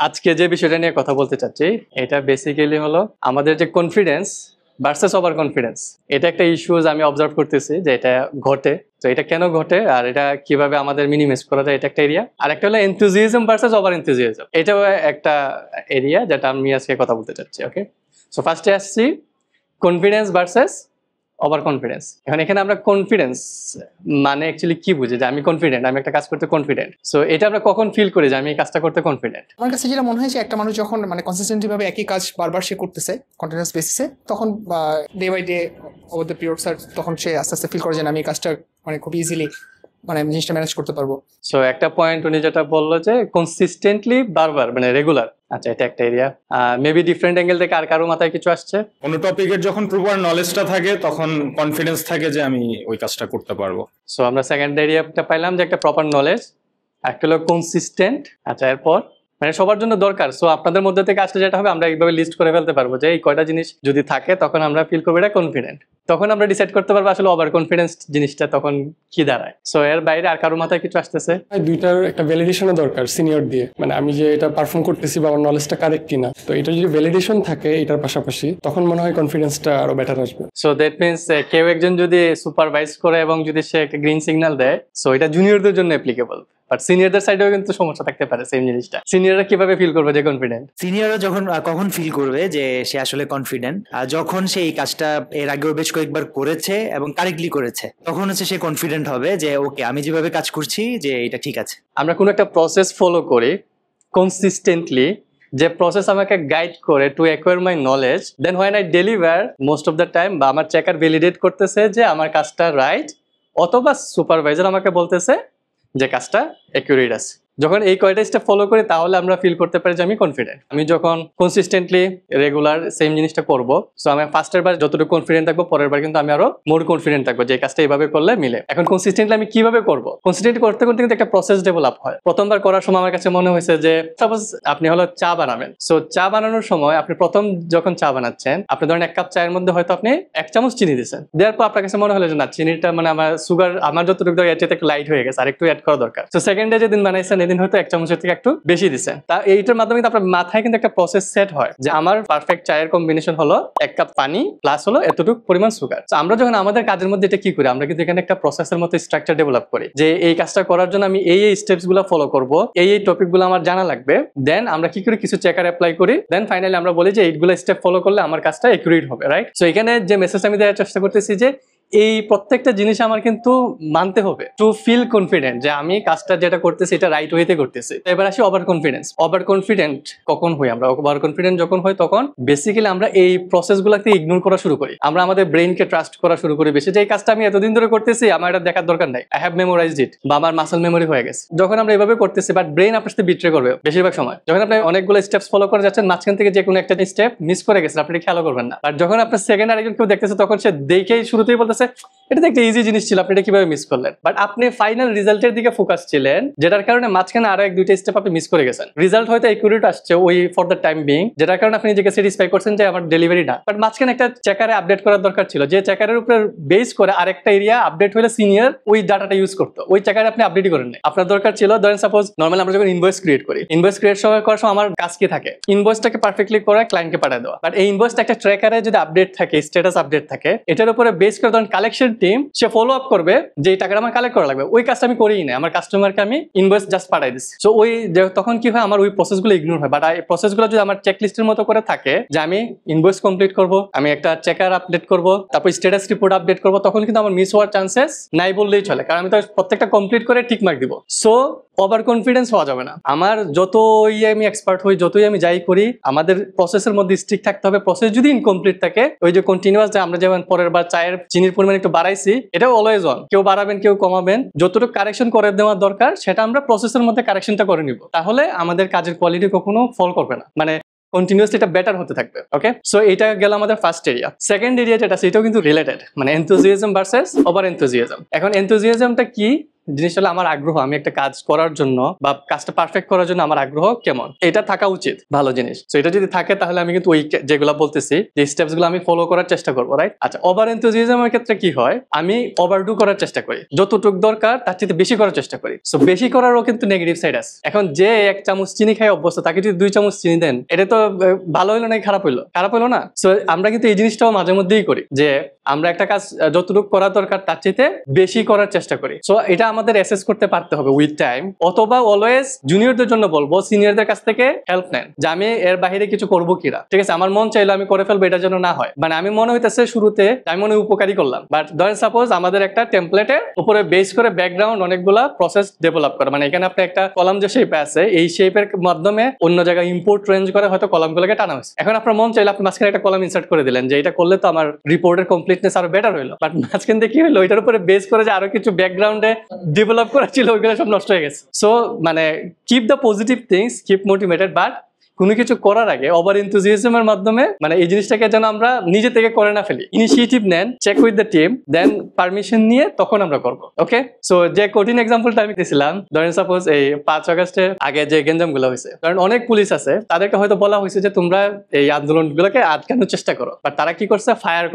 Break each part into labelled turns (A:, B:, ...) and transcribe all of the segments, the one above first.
A: আজকে যে বিষয়টা নিয়ে কথা বলতে চাচ্ছি এটা বেসিক্যালি হলো আমাদের যে কনফিডেন্স ভার্সেস ওভার কনফিডেন্স। এটা একটা ইস্যুজ আমি অবজার্ভ করতেছি যে এটা ঘটে। তো এটা কেন ঘটে আর এটা কিভাবে আমাদের মিনিমাইজ করা যায়, এটা একটা এরিয়া। আর একটা হলো এনথুজিয়াজম ভার্সেস ওভার এনথুজিয়াজম, এটাও একটা এরিয়া যেটা আমি আজকে কথা বলতে চাচ্ছি। ওকে, সো ফার্স্টে আসছি কনফিডেন্স ভার্সেস ওভার কনফিডেন্স। এখানে আমরা কনফিডেন্স মানে অ্যাকচুয়ালি কি বুঝি, যে আমি কনফিডেন্ট, আমি একটা কাজ করতে কনফিডেন্ট। সো এটা আমরা কখন ফিল করি যে আমি এই কাজটা করতে কনফিডেন্ট?
B: আমার কাছে যেটা মনে হয় যে একটা মানুষ যখন কনসিস্টেন্টলি ভাবে একই কাজ বারবার সে করতেছে কন্টিনিউয়াস বেসিসে, তখন day by day over the periods তখন সে আস্তে আস্তে ফিল করে যে আমি এই কাজটা খুব ইজিলি জিনিসটা ম্যানেজ করতে পারবো।
A: সো একটা পয়েন্ট উনি যেটা বললো যে কনসিস্টেন্টলি বারবার রেগুলার। আচ্ছা, এটা একটা এরিয়া। মেবি ডিফারেন্ট অ্যাঙ্গেল থেকে আর কারো মাথায় কিছু আসছে?
C: কোনো টপিকের যখন প্রপার নলেজটা থাকে তখন কনফিডেন্স থাকে যে আমি ওই কাজটা করতে পারবো।
A: সো আমরা সেকেন্ড এরিয়াটা পাইলাম যে একটা প্রপার নলেজ, একটা হলো কনসিস্টেন্ট। আচ্ছা, এরপর সবার জন্য দরকার। সো আপনাদের মধ্যে থেকে আসলে যেটা হবে, আমরা এইভাবে লিস্ট করে ফেলতে পারবো যে এই কয়টা জিনিস যদি থাকে তখন আমরা ফিল করবো এটা কনফিডেন্ট। তখন আমরা ডিসাইড করতে পারবো আসলে ওভার কনফিডেন্স জিনিসটা তখন কি দাঁড়ায়। সো এর বাইরে আর কারোর মাথায় কিছু আসতেছে?
D: দুইটার একটা ভ্যালিডেশনও দরকার সিনিয়র দিয়ে, আমি যে এটা পারফর্ম করতেছি বা আমার নলেজটা কারেক্ট কিনা। তো এটা যদি ভ্যালিডেশন থাকে এটার পাশাপাশি, তখন মনে হয় কনফিডেন্সটা আরো বেটার আসবে।
A: সো দ্যাট মিনস কেউ একজন যদি সুপারভাইজ করে এবং যদি সে একটা গ্রিন সিগন্যাল দেয়, সো এটা জুনিয়রদের জন্য অ্যাপ্লিকেবল। বাট সিনিয়রদের সাইডেও কিন্তু সমস্যা থাকতে পারে সেম জিনিসটা। সিনিয়ররা কিভাবে ফিল করবে যে কনফিডেন্ট?
E: সিনিয়ররা কখন ফিল করবে যে সে আসলে কনফিডেন্ট? যখন সে এই কাজটা এর আগেও বেশ কয়েকবার করেছে এবং কারেক্টলি করেছে, তখন সে কনফিডেন্ট হবে যে ওকে, আমি যেভাবে কাজ করছি যে এটা ঠিক আছে।
A: আমরা কোনো একটা প্রসেস ফলো করি কনসিস্টেন্টলি, যে প্রসেস আমাকে গাইড করে to acquire my knowledge, then when I deliver most of the time, বা আমার চেকার ভ্যালিডেট করতেছে যে আমার কাজটা রাইট, অথবা সুপারভাইজার আমাকে বলতেছে যে কাজটা অ্যাকুরেট আছে। যখন এই কয়টা স্টেপ ফলো করি তাহলে আমরা ফিল করতে পারি যে আমি কনফিডেন্ট। আমি যখন কনসিস্টেন্টলি রেগুলার সেম জিনিসটা করবো, সো আমি ফার্স্টের বার যতটুকু কনফিডেন্ট থাকবো, পরের বার কিন্তু আমি আরো মোর কনফিডেন্ট থাকবো যে এই কাজটা এইভাবে করলে মিলে। এখন কনসিস্টেন্টলি আমি কিভাবে করবো? কনসিস্টেন্ট করতে করতে কিন্তু একটা প্রসেস ডেভেলপ হয়। প্রথমবার করার সময় আমার কাছে মনে হয়েছে যে সাপোজ আপনি হলো চা বানাবেন। সো চা বানানোর সময় আপনি প্রথম যখন চা বানাচ্ছেন, আপনি ধরেন 1 কাপ চায়ের মধ্যে হয়তো আপনি 1 চামচ চিনি দিচ্ছেন। দেওয়ার পর আপনার কাছে মনে হলো যে না, চিনিটা আমার সুগার আমার যতটুকু দেওয়া এর চাইতে একটু লাইট হয়ে গেছে, আর একটু অ্যাড করা দরকার। তো সেকেন্ড ডে যেদিন বানাইছেন এদিন হয়তো 1 চামচের থেকে একটু বেশি দিচ্ছেন। তা এইটার মাধ্যমে আপনার মাথায় কিন্তু একটা প্রসেস সেট হয় যে আমার পারফেক্ট চায়ের কম্বিনেশন হলো 1 কাপ পানি প্লাস হলো এতটুকু পরিমাণ সুগার। তো আমরা যখন আমাদের কাজের মধ্যে এটা কি করি, আমরা কিন্তু এখানে একটা প্রসেসের মতো স্ট্রাকচার ডেভেলপ করি যে এই কাজটা করার জন্য আমি এই স্টেপস গুলো ফলো করবো, এই টপিক গুলো আমার জানা লাগবে। দেন আমরা কি করি, কিছু চেকার অ্যাপ্লাই করি। দেন ফাইনালি আমরা বলি যে এইগুলো স্টেপ ফলো করলে আমার কাজটা একুরেট হবে, রাইট? সো এখানে যে মেসেজ আমি দেওয়ার চেষ্টা করতেছি যে এই প্রত্যেকটা জিনিস আমার কিন্তু মানতে হবে টু ফিল কনফিডেন্ট যে আমি কাজটা যেটা করতেছি এটা রাইট ওয়েতে করতেছি। এবার আসি ওভার কনফিডেন্স। ওভার কনফিডেন্ট কখন হই আমরা? ওভার কনফিডেন্ট যখন হয় তখন বেসিক্যালি আমরা এই প্রসেসগুলোকে ইগনোর করা শুরু করি। আমরা আমাদের ব্রেইনকে ট্রাস্ট করা শুরু করি বেশি, যে এই কাজটা আমি এতদিন ধরে করতেছি, আমার এটা দেখার দরকার নাই, আই হ্যাভ মেমোরাইজড ইট, বা আমার মাসল মেমোরি হয়ে গেছে। যখন আমরা এভাবে করতেছি, বাট ব্রেইন আপনার সাথে বিট্রে করবে বেশিরভাগ সময়। যখন আপনি অনেকগুলো স্টেপস ফলো করে যাচ্ছেন, মাঝখান থেকে যে কোনো একটা স্টেপ মিস করে গেছেন, আপনি খেয়াল করবেন না। আর যখন আপনার সেকেন্ড আরেকজন কেউ দেখতেছে, তখন সে দেখেই শুরুতেই বলতেছে এটা তো একটা ইজি জিনিস ছিল, আপনি এটা কিভাবে মিস করলেন? বাট আপনি ফাইনাল রেজাল্টের দিকে ফোকাস ছিলেন, যেটার কারণে মাঝখানে আরো 1-2টা স্টেপ আপনি মিস করে গেছেন। রেজাল্ট হয়তো একুরেট আসছে ওই ফর দ্য টাইম বিং, যেটার কারণে আপনি নিজেকে স্যাটিসফাই করছেন যে আমার ডেলিভারি না, বাট মাঝখানে একটা চেকারে আপডেট করার দরকার ছিল, যে চেকারের উপর বেস করে আরেকটা এরিয়া আপডেট হলে সিনিয়র ওই ডাটাটা ইউজ করতো, ওই চেকারে আপনি আপডেটই করেন না। আপনার দরকার ছিল, ধরেন সাপোজ নর্মালি আমরা যখন ইনভয়েস ক্রিয়েট করি, ইনভয়েস ক্রিয়েট করার সময় আমার কাজ কি থাকে, ইনভয়েসটাকে পারফেক্টলি করে ক্লায়েন্টকে পাঠিয়ে দেওয়া। বাট এই ইনভয়েসটা একটা ট্র্যাকারে যদি আপডেট থাকে, স্ট্যাটাস আপডেট থাকে, এটার উপরে বেস করে ধরেন কালেকশন টিম সে ফলো আপ করবে যে এই টাকাটা আমার কালেক্ট করা লাগবে। ওই কাজটা আমি করিই না, আমার কাস্টমারকে আমি ইনভয়েস জাস্ট পাঠাই দিচ্ছি। সো ওই তখন কি হয়, আমার ওই প্রসেসগুলো ইগনোর হয়। বাট এই প্রসেসগুলো যদি আমার চেকলিস্টের মতো করে থাকে, যে আমি ইনভয়েস কমপ্লিট করব, আমি একটা চেকার আপডেট করব, তারপর স্ট্যাটাস রিপোর্ট আপডেট করব, তখন কিন্তু আমার মিস হওয়ার চান্সেস নাই বললেই চলে, কারণ আমি তো প্রত্যেকটা কমপ্লিট করে টিক মার্ক দিব। সো ওভার কনফিডেন্স হওয়া যাবে না। আমার যতই আমি এক্সপার্ট হই, যতই আমি যাই করি, আমাদের প্রসেসের মধ্যে স্ট্রিক্ট থাকতে হবে। প্রসেস যদি ইনকমপ্লিট থাকে, ওই যে কন্টিনিউয়াস, যে আমরা যেমন পরের বার চায়ের চিনির পরিমাণ একটু বাড়াইছি, এটাও অলওয়েজ অন, কেউ বাড়াবেন কেউ কমাবেন, যতটুকু কারেকশন করে দেওয়ার দরকার সেটা আমরা প্রসেসের মধ্যে কারেকশনটা করে নিব, তাহলে আমাদের কাজের কোয়ালিটি কখনো ফল করবে না, কন্টিনিউয়াসলি এটা বেটার হতে থাকবে। ওকে, সো এটা গেল আমাদের ফার্স্ট এরিয়া। সেকেন্ড এরিয়া যেটা, সেটাও কিন্তু related, enthusiasm versus over enthusiasm. এখন এনথুজিয়াজমটা কি, জিনিসটা হলো আমার আগ্রহ, আমি একটা কাজ করার জন্য বা কাজটা পারফেক্ট করার জন্য আমার আগ্রহ কেমন, এটা থাকা উচিত, ভালো জিনিস। তো এটা যদি থাকে তাহলে আমি কিন্তু ওই যেগুলো বলতেছি যে স্টেপস গুলো আমি ফলো করার চেষ্টা করবো, রাইট? আচ্ছা, ওভার এনথুজিয়াজমের ক্ষেত্রে কি হয়, আমি ওভারডু করার চেষ্টা করি, যতটুকু দরকার তার চেয়ে বেশি করার চেষ্টা করি। সো বেশি করারও কিন্তু নেগেটিভ সাইড আছে। এখন যে 1 চামচ চিনি খায় অভ্যস্ত, তাকে যদি 2 চামচ চিনি দেন, এটা তো ভালো হলো নাকি খারাপ হইলো? খারাপ হলো না? সো আমরা কিন্তু এই জিনিসটাও মাঝে মধ্যেই করি যে আমরা একটা কাজ যতটুকু করা দরকার তার চেয়ে বেশি করার চেষ্টা করি। সো এটা আমাদের অ্যাসেস করতে পারতে হবে উইথ টাইম, অথবা অলওয়েজ জুনিয়রদের জন্য বলবো সিনিয়রদের কাছ থেকে হেল্প নেন যে আমি এর বাইরে কিছু করবো কিনা। ঠিক আছে, আমার মন চাইলো আমি করে ফেলবো, এটা যেন না হয়। মানে আমি মনে হইতেছে শুরুতে আমি মনে উপকারী করলাম, বাট ধরেন সাপোজ আমাদের একটা টেমপ্লেটের উপরে বেস করে ব্যাকগ্রাউন্ড অনেকগুলা প্রসেস ডেভেলপ করে, মানে এখানে আপনি একটা কলাম যে শেপে আছে এই শেপের মাধ্যমে অন্য জায়গায় ইম্পোর্ট রেঞ্জ করে হয়তো কলামগুলোকে টানা হয়েছে। এখন আপনার মন চাইলে আপনি মাঝখানে একটা কলাম ইনসার্ট করে দিলেন যে এটা করলে তো আমার রিপোর্টের কমপ্লিটনেস আরো বেটার হইলো, বাট মাঝখান থেকে কি হলো, ওইটার উপরে বেস করে যে আরো কিছু ব্যাকগ্রাউন্ডে ডেভেলপ করা ছিল ওইগুলো সব নষ্ট হয়ে গেছে। সো মানে keep the positive things, keep motivated, but কোনো কিছু করার আগে ওভার এনথুজিয়াজমের মাধ্যমে মানে এই জিনিসটাকে যেন আমরা নিজে থেকে করে না ফেলি। ইনিশিয়েটিভ নেন, check with the team, then permission নিয়ে তখন আমরা করবো। ওকে, সো যে কঠিন এক্সাম্পলটা আমি দিয়েছিলাম, ধরেন সাপোজ এই 5 আগস্টের আগে যে গেঞ্জাম গুলো হয়েছে, কারণ অনেক পুলিশ আছে তাদেরকে হয়তো বলা হয়েছে যে তোমরা এই আন্দোলন গুলোকে আটকানোর চেষ্টা করো, বাট তারা কি করছে, ফায়ার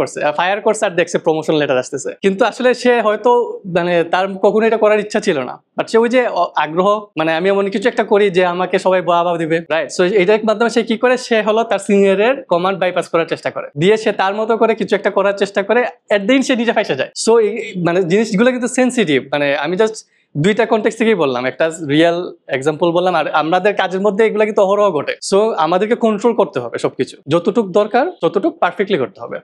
A: করছে আর দেখছে প্রমোশন লেটার আসতেছে। কিন্তু আসলে সে হয়তো মানে তার কখনো এটা করার ইচ্ছা ছিল না, বাট সে ওই যে আগ্রহ, মানে আমি এমন কিছু একটা করি যে আমাকে সবাই বাবা দিবে, রাইট? সো এইটার মাধ্যমে সে কি করে, সে হলো তার সিনিয়রের কমান্ড বাইপাস করার চেষ্টা করে, দিয়ে সে তার মতো করে কিছু একটা করার চেষ্টা করে, এট দিন সে নিজে ফাইসে যায়। সো মানে জিনিসগুলো কিন্তু সেন্সিটিভ, মানে আমি জাস্ট দুইটা কনটেক্সট থেকেই বললাম, একটা রিয়েল এক্সাম্পল বললাম, আর আমাদের কাজের মধ্যে এগুলো কিন্তু অহরহ ঘটে। সো আমাদেরকে কন্ট্রোল করতে হবে সবকিছু, যতটুকু দরকার ততটুকু পারফেক্টলি করতে হবে।